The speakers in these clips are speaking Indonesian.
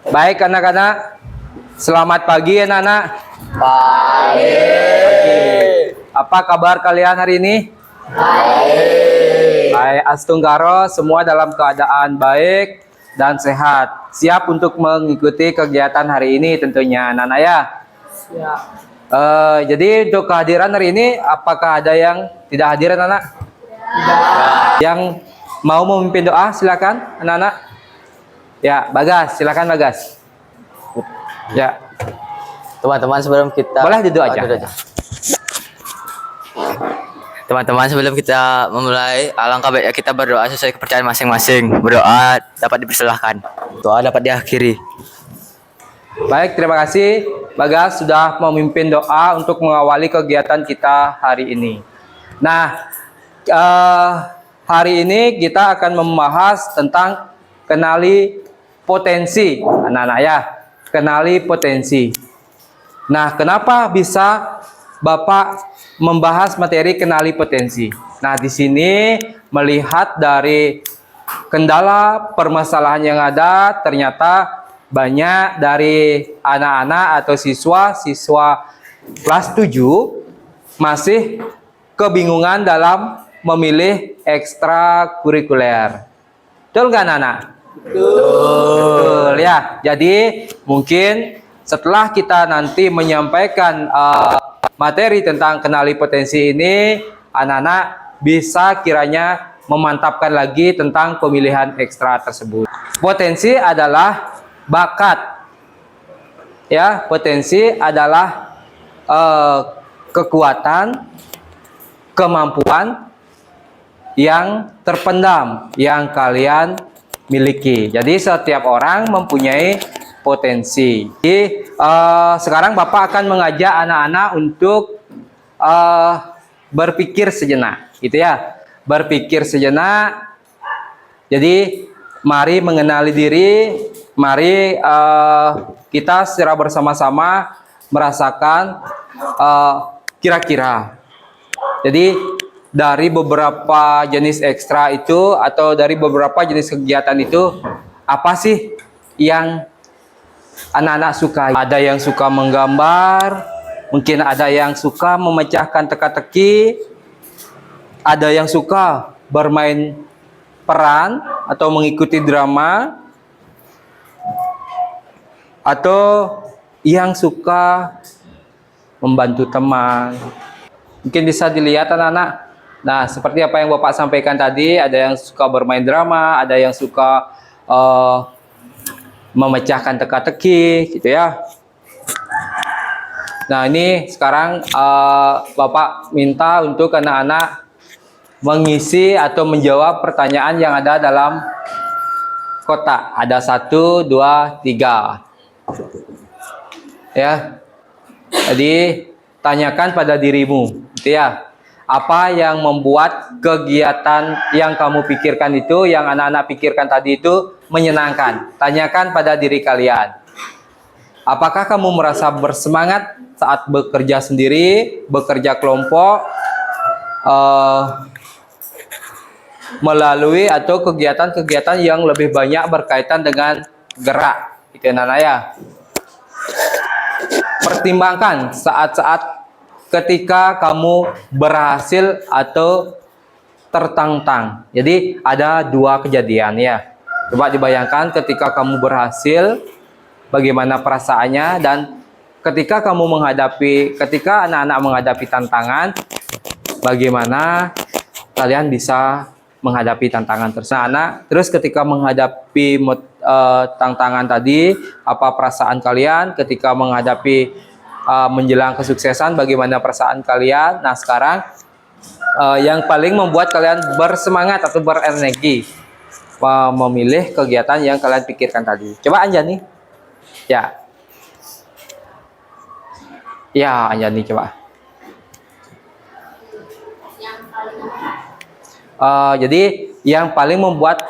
Baik anak-anak, selamat pagi anak-anak. Baik. Apa kabar kalian hari ini? Baik. Baik, Astunggaro semua dalam keadaan baik dan sehat. Siap untuk mengikuti kegiatan hari ini tentunya anak-anak ya. Siap. Jadi untuk kehadiran hari ini, apakah ada yang tidak hadir anak-anak? Yang mau memimpin doa silakan anak-anak. Ya, Bagas, silakan Bagas. Ya, Teman-teman sebelum kita boleh duduk aja. Teman-teman sebelum kita memulai, alangkah baiknya kita berdoa sesuai kepercayaan masing-masing. Berdoa dapat dipersilahkan. Doa dapat diakhiri. Baik, terima kasih Bagas sudah memimpin doa untuk mengawali kegiatan kita hari ini. Nah, hari ini kita akan membahas tentang kenali potensi, anak-anak ya. Kenali potensi. Nah, kenapa bisa Bapak membahas materi kenali potensi? Nah, di sini melihat dari kendala permasalahan yang ada, ternyata banyak dari anak-anak atau siswa kelas 7 masih kebingungan dalam memilih ekstrakurikuler. Betul nggak anak-anak? Betul ya. Jadi mungkin setelah kita nanti menyampaikan materi tentang kenali potensi ini, anak-anak bisa kiranya memantapkan lagi tentang pemilihan ekstra tersebut. Potensi adalah bakat, ya. Potensi adalah kekuatan, kemampuan yang terpendam yang kalian miliki. Jadi setiap orang mempunyai potensi. Jadi sekarang Bapak akan mengajak anak-anak untuk berpikir sejenak, gitu ya. Berpikir sejenak. Jadi mari mengenali diri. Mari kita secara bersama-sama merasakan kira-kira. Jadi dari beberapa jenis ekstra itu atau dari beberapa jenis kegiatan itu, apa sih yang anak-anak suka? Ada yang suka menggambar, mungkin ada yang suka memecahkan teka-teki, ada yang suka bermain peran atau mengikuti drama, atau yang suka membantu teman. Mungkin bisa dilihat anak-anak. Nah, seperti apa yang Bapak sampaikan tadi, ada yang suka bermain drama, ada yang suka memecahkan teka-teki, gitu ya. Nah, ini sekarang Bapak minta untuk anak-anak mengisi atau menjawab pertanyaan yang ada dalam kotak. Ada 1, 2, 3. Ya, jadi tanyakan pada dirimu, gitu ya. Apa yang membuat kegiatan yang kamu pikirkan itu, yang anak-anak pikirkan tadi itu menyenangkan? Tanyakan pada diri kalian. Apakah kamu merasa bersemangat saat bekerja sendiri, bekerja kelompok, melalui atau kegiatan-kegiatan yang lebih banyak berkaitan dengan gerak? Itu anak-anak ya. Pertimbangkan saat-saat ketika kamu berhasil atau tertantang. Jadi ada dua kejadian ya. Coba dibayangkan ketika kamu berhasil, bagaimana perasaannya, dan ketika ketika anak-anak menghadapi tantangan, bagaimana kalian bisa menghadapi tantangan tersebut. Nah, terus ketika menghadapi tantangan tadi, apa perasaan kalian? Ketika menghadapi menjelang kesuksesan, bagaimana perasaan kalian? Nah, sekarang yang paling membuat kalian bersemangat atau berenergi memilih kegiatan yang kalian pikirkan tadi. Coba Anjani. Ya. Ya, Anjani coba. Jadi yang paling membuat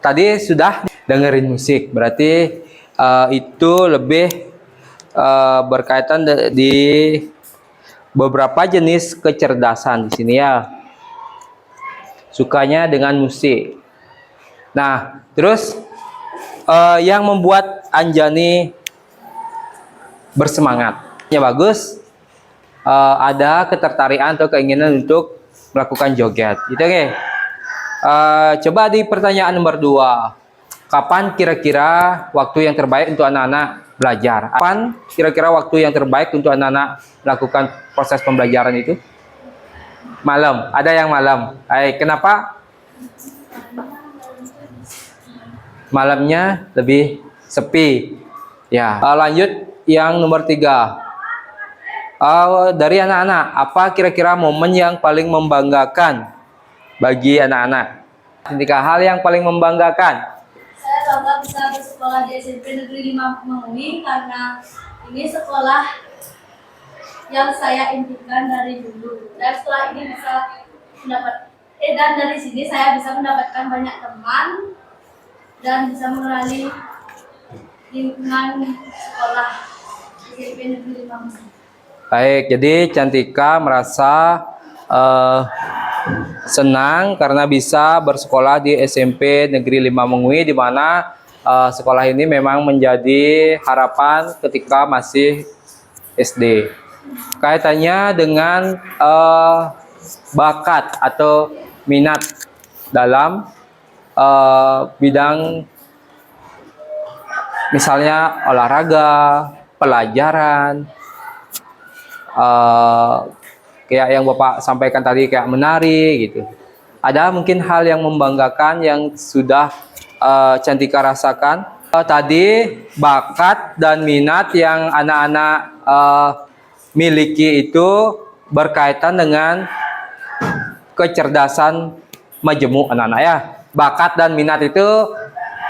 tadi sudah dengerin musik, berarti itu lebih berkaitan di beberapa jenis kecerdasan di sini ya. Sukanya dengan musik. Nah, terus yang membuat Anjani bersemangat. Ya bagus. Ada ketertarikan atau keinginan untuk melakukan joget. Gitu oke. Coba di pertanyaan nomor 2. Kapan kira-kira waktu yang terbaik untuk anak-anak belajar? Kapan kira-kira waktu yang terbaik untuk anak-anak melakukan proses pembelajaran itu? Malam. Ada yang malam. Kenapa? Malamnya lebih sepi. Ya. Lanjut yang nomor 3. Dari anak-anak, apa kira-kira momen yang paling membanggakan bagi anak-anak? Ketika hal yang paling membanggakan. Saya bangga bisa bersekolah di SMP Negeri 5 Mengui karena ini sekolah yang saya impikan dari dulu. Dan setelah ini bisa dan dari sini saya bisa mendapatkan banyak teman dan bisa mengenali lingkungan sekolah SMP Negeri 5 Mengui. Baik, jadi Cantika merasa senang karena bisa bersekolah di SMP Negeri 5 Mengui, di mana sekolah ini memang menjadi harapan ketika masih SD. Kaitannya dengan bakat atau minat dalam bidang misalnya olahraga, pelajaran, kayak yang Bapak sampaikan tadi, kayak menari gitu. Ada mungkin hal yang membanggakan yang sudah Cantika rasakan. Tadi bakat dan minat yang anak-anak miliki itu berkaitan dengan kecerdasan majemuk anak-anak ya. Bakat dan minat itu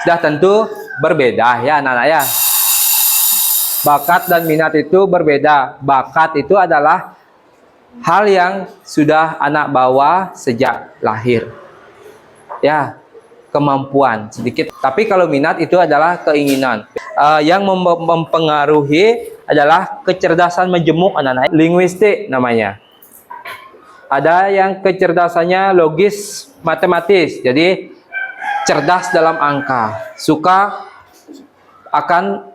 sudah tentu berbeda ya anak-anak ya. Bakat dan minat itu berbeda. Bakat itu adalah hal yang sudah anak bawa sejak lahir. Ya, kemampuan sedikit. Tapi kalau minat itu adalah keinginan. Yang mempengaruhi adalah kecerdasan majemuk anak-anak. Linguistik namanya. Ada yang kecerdasannya logis, matematis. Jadi cerdas dalam angka. Suka akan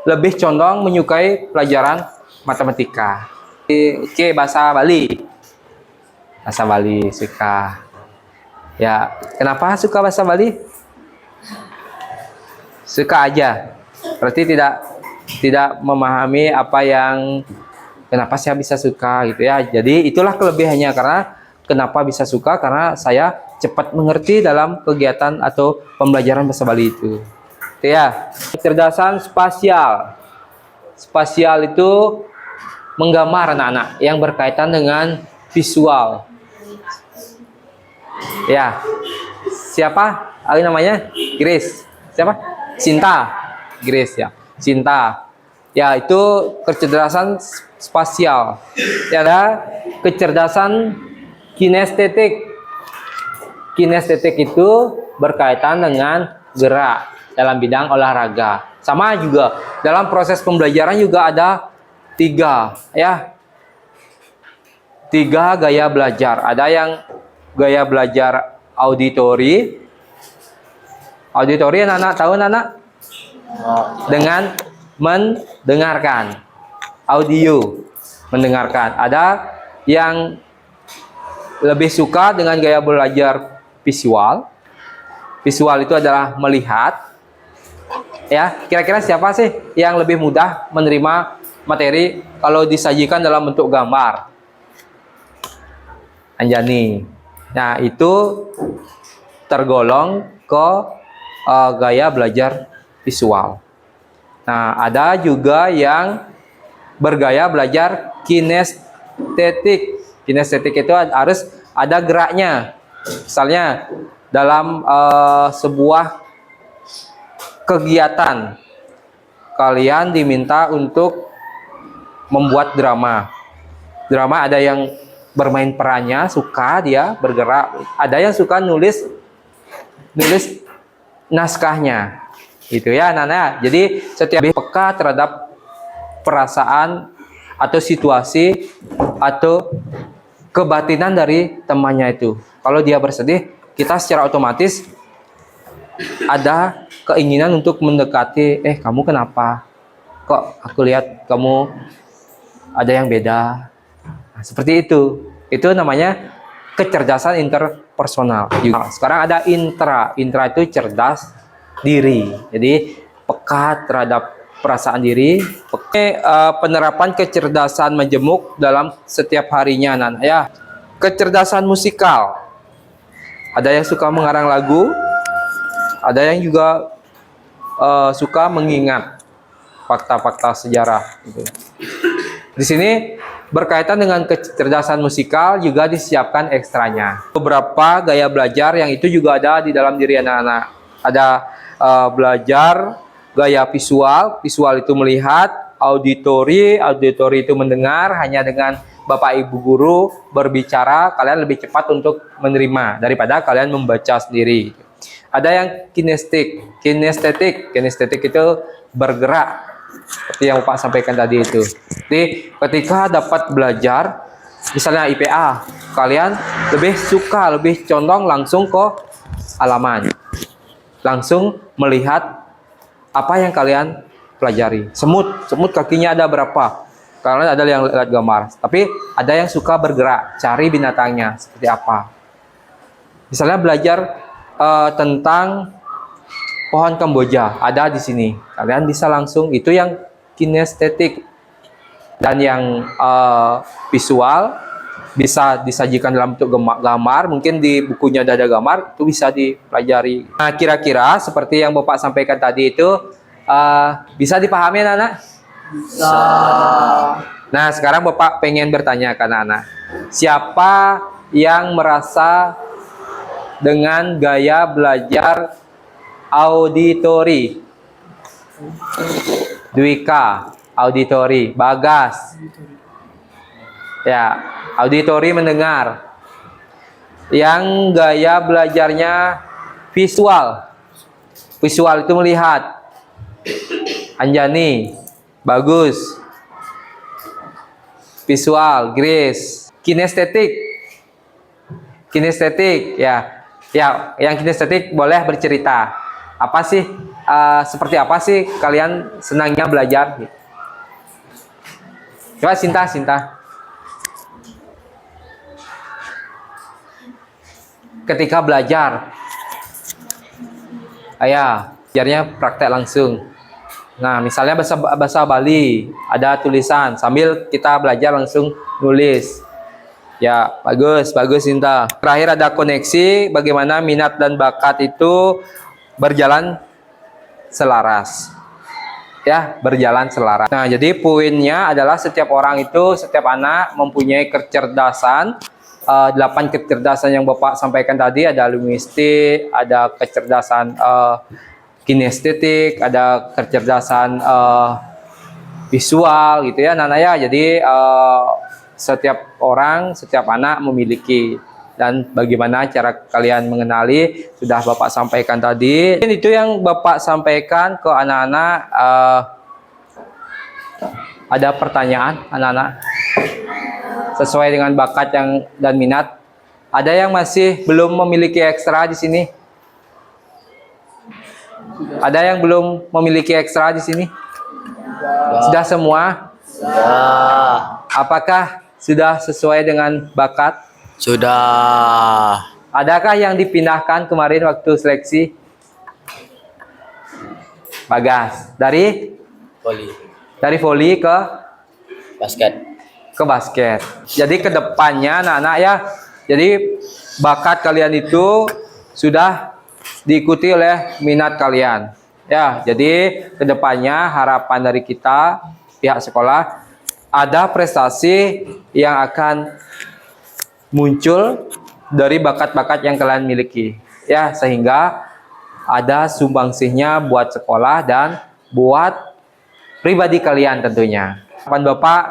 lebih condong menyukai pelajaran matematika. Oke, bahasa Bali. Bahasa Bali suka. Ya, kenapa suka bahasa Bali? Suka aja. Berarti tidak memahami apa yang kenapa saya bisa suka gitu ya. Jadi itulah kelebihannya, karena kenapa bisa suka, karena saya cepat mengerti dalam kegiatan atau pembelajaran bahasa Bali itu. Ya, kecerdasan spasial. Spasial itu menggambar anak-anak yang berkaitan dengan visual. Ya, siapa? Namanya Grace. Siapa? Cinta. Grace ya. Cinta. Ya, itu kecerdasan spasial. Ya, ada kecerdasan kinestetik. Kinestetik itu berkaitan dengan gerak dalam bidang olahraga. Sama juga dalam proses pembelajaran juga ada 3 ya. 3 gaya belajar. Ada yang gaya belajar auditori. Auditori anak-anak tahu anak-anak? Dengan mendengarkan. Audio, mendengarkan. Ada yang lebih suka dengan gaya belajar visual. Visual itu adalah melihat. Ya, kira-kira siapa sih yang lebih mudah menerima materi kalau disajikan dalam bentuk gambar? Anjani. Nah, itu tergolong ke gaya belajar visual. Nah, ada juga yang bergaya belajar kinestetik. Kinestetik itu harus ada geraknya. Misalnya dalam sebuah kegiatan kalian diminta untuk membuat drama. Drama ada yang bermain perannya, suka dia bergerak. Ada yang suka nulis naskahnya. Gitu ya, Nana. Jadi setiap peka terhadap perasaan atau situasi atau kebatinan dari temannya itu. Kalau dia bersedih, kita secara otomatis ada keinginan untuk mendekati, kamu kenapa? Kok aku lihat kamu ada yang beda. Nah, seperti itu. Itu namanya kecerdasan interpersonal. Sekarang ada intra. Intra itu cerdas diri. Jadi peka terhadap perasaan diri. Penerapan kecerdasan majemuk dalam setiap harinya, Nana. Ya, kecerdasan musikal. Ada yang suka mengarang lagu, ada yang juga suka mengingat fakta-fakta sejarah. Gitu. Di sini berkaitan dengan kecerdasan musikal juga disiapkan ekstranya. Beberapa gaya belajar yang itu juga ada di dalam diri anak-anak. Ada belajar gaya visual, visual itu melihat, auditori itu mendengar. Hanya dengan Bapak Ibu guru berbicara, kalian lebih cepat untuk menerima daripada kalian membaca sendiri. Ada yang kinestetik itu bergerak, seperti yang Bapak sampaikan tadi itu. Jadi ketika dapat belajar, misalnya IPA, kalian lebih suka, lebih condong langsung ke halaman, langsung melihat apa yang kalian pelajari. Semut kakinya ada berapa? Kalian ada yang lihat gambar, tapi ada yang suka bergerak, cari binatangnya seperti apa. Misalnya belajar tentang pohon Kamboja, ada di sini. Kalian bisa langsung, itu yang kinestetik. Dan yang visual bisa disajikan dalam bentuk gambar, mungkin di bukunya ada gambar, itu bisa dipelajari. Nah, kira-kira seperti yang Bapak sampaikan tadi itu bisa dipahami anak-anak? Bisa. Nah, sekarang Bapak pengen bertanya ke anak-anak, siapa yang merasa dengan gaya belajar auditori? Dwika, auditori. Bagas, ya, auditori mendengar. Yang gaya belajarnya visual, visual itu melihat. Anjani, bagus. Visual, Grace. Kinestetik, ya, yang kinestetik boleh bercerita. Apa sih, seperti apa sih kalian senangnya belajar? Coba Sinta. Ketika belajar, belajarnya praktek langsung. Nah, misalnya bahasa Bali, ada tulisan, sambil kita belajar langsung nulis. Ya, bagus Sinta. Terakhir ada koneksi, bagaimana minat dan bakat itu berjalan selaras. Ya, berjalan selaras. Nah, jadi poinnya adalah setiap orang itu, setiap anak mempunyai kecerdasan. 8 kecerdasan yang Bapak sampaikan tadi, ada linguistik, ada kecerdasan kinestetik, ada kecerdasan visual gitu ya, Nana ya. Jadi setiap orang, setiap anak memiliki, dan bagaimana cara kalian mengenali sudah Bapak sampaikan tadi. Dan itu yang Bapak sampaikan ke anak-anak. Ada pertanyaan anak-anak sesuai dengan bakat dan minat? Ada yang masih belum memiliki ekstra di sini? Ada yang belum memiliki ekstra di sini? Sudah semua? Sudah. Apakah sudah sesuai dengan bakat? Sudah. Adakah yang dipindahkan kemarin waktu seleksi? Bagas. Dari voli ke basket. Jadi kedepannya anak-anak ya, jadi bakat kalian itu sudah diikuti oleh minat kalian. Ya, jadi kedepannya harapan dari kita pihak sekolah ada prestasi yang akan muncul dari bakat-bakat yang kalian miliki. Ya, sehingga ada sumbangsihnya buat sekolah dan buat pribadi kalian tentunya. Harapan Bapak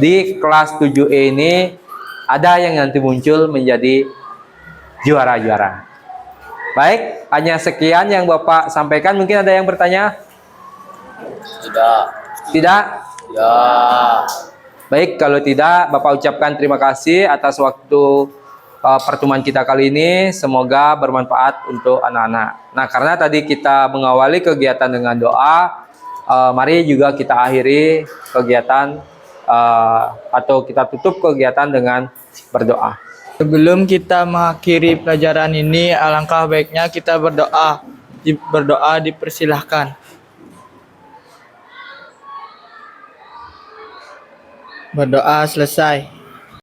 di kelas 7E ini ada yang nanti muncul menjadi juara-juara. Baik, hanya sekian yang Bapak sampaikan. Mungkin ada yang bertanya? Tidak? Ya. Baik, kalau tidak, Bapak ucapkan terima kasih atas waktu pertemuan kita kali ini. Semoga bermanfaat untuk anak-anak. Nah, karena tadi kita mengawali kegiatan dengan doa, mari juga kita akhiri kegiatan atau kita tutup kegiatan dengan berdoa. Sebelum kita mengakhiri pelajaran ini, alangkah baiknya kita berdoa. Berdoa dipersilahkan. Berdoa selesai.